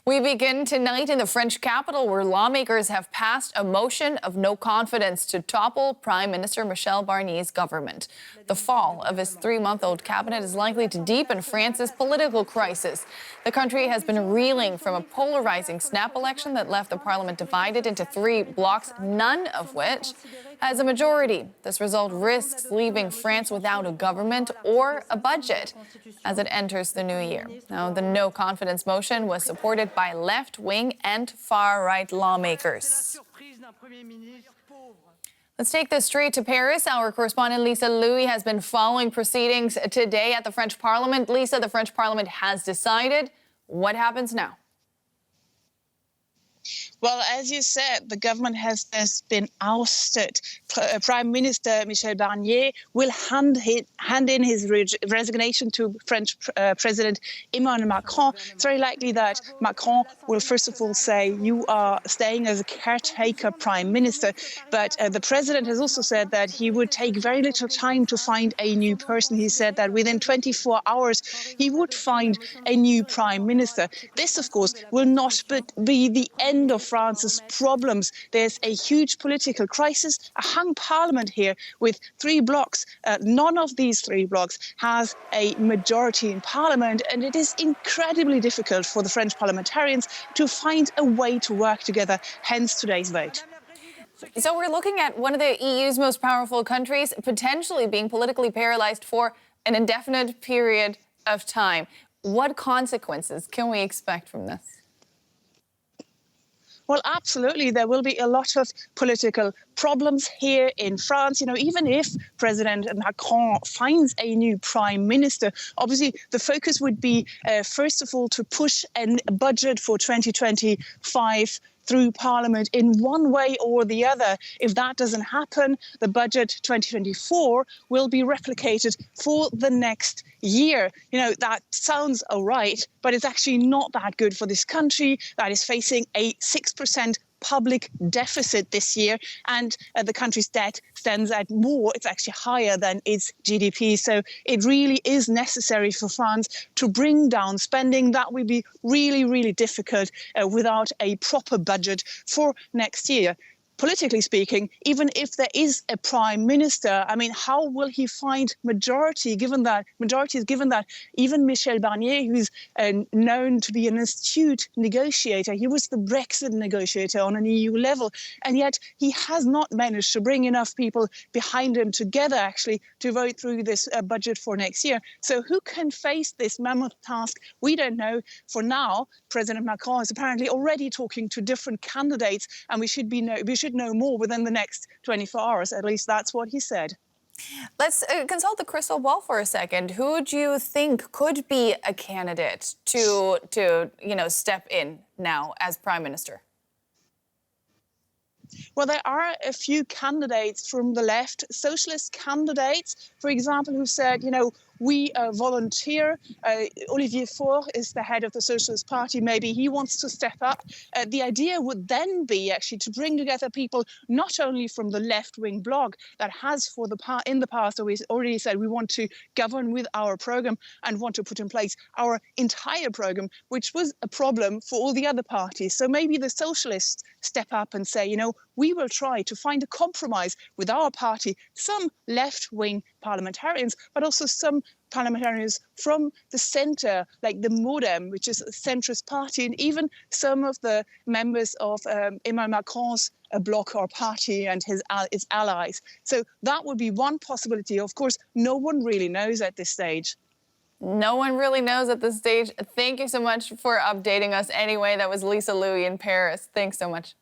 We begin tonight in the French capital, where lawmakers have passed a motion of no confidence to topple Prime Minister Michel Barnier's government. The fall of his 3-month-old cabinet is likely to deepen France's political crisis. The country has been reeling from a polarizing snap election that left the parliament divided into 3 blocs, none of which has a majority. This result risks leaving France without a government or a budget as it enters the new year. Now, the no confidence motion was supported by left-wing and far-right lawmakers. Let's take this straight to Paris. Our correspondent Lisa Louis has been following proceedings today at the French Parliament. Lisa, the French Parliament has decided. What happens now? Well, as you said, the government has been ousted. Prime Minister Michel Barnier will hand in his resignation to French President Emmanuel Macron. It's very likely that Macron will first of all say, you are staying as a caretaker prime minister. But the president has also said that he would take very little time to find a new person. He said that within 24 hours, he would find a new prime minister. This, of course, will not be the end of France's problems. There's a huge political crisis, a hung parliament here with 3 blocs. None of these 3 blocs has a majority in parliament, and it is incredibly difficult for the French parliamentarians to find a way to work together, hence today's vote. So we're looking at one of the EU's most powerful countries potentially being politically paralyzed for an indefinite period of time. What consequences can we expect from this? Well, absolutely. There will be a lot of political problems here in France. You know, even if President Macron finds a new prime minister, obviously the focus would be, first of all, to push a budget for 2025 through Parliament in one way or the other. If that doesn't happen, the budget 2024 will be replicated for the next year. You know, that sounds all right, but it's actually not that good for this country that is facing a 6% public deficit this year, and the country's debt stands at more, it's actually higher than its GDP. So it really is necessary for France to bring down spending. That will be really, really difficult without a proper budget for next year. Politically speaking, even if there is a prime minister, I mean, how will he find majority given that even Michel Barnier, who's known to be an astute negotiator, he was the Brexit negotiator on an EU level, and yet he has not managed to bring enough people behind him together actually to vote through this budget for next year. So who can face this mammoth task? We don't know. For now, President Macron is apparently already talking to different candidates, and we should know more within the next 24 hours. At least that's what he said. Let's consult the crystal ball for a second. Who do you think could be a candidate to step in now as Prime Minister? Well, there are a few candidates from the left, socialist candidates, for example, who said, you know, we volunteer. Olivier Faure is the head of the Socialist Party. Maybe he wants to step up. The idea would then be actually to bring together people not only from the left-wing bloc that has in the past already said we want to govern with our program and want to put in place our entire program, which was a problem for all the other parties. So maybe the socialists step up and say, you know, we will try to find a compromise with our party, some left-wing parliamentarians, but also some parliamentarians from the centre, like the Modem, which is a centrist party, and even some of the members of Emmanuel Macron's bloc or party and his allies. So that would be one possibility. Of course, no one really knows at this stage. No one really knows at this stage. Thank you so much for updating us anyway. That was Lisa Louis in Paris. Thanks so much.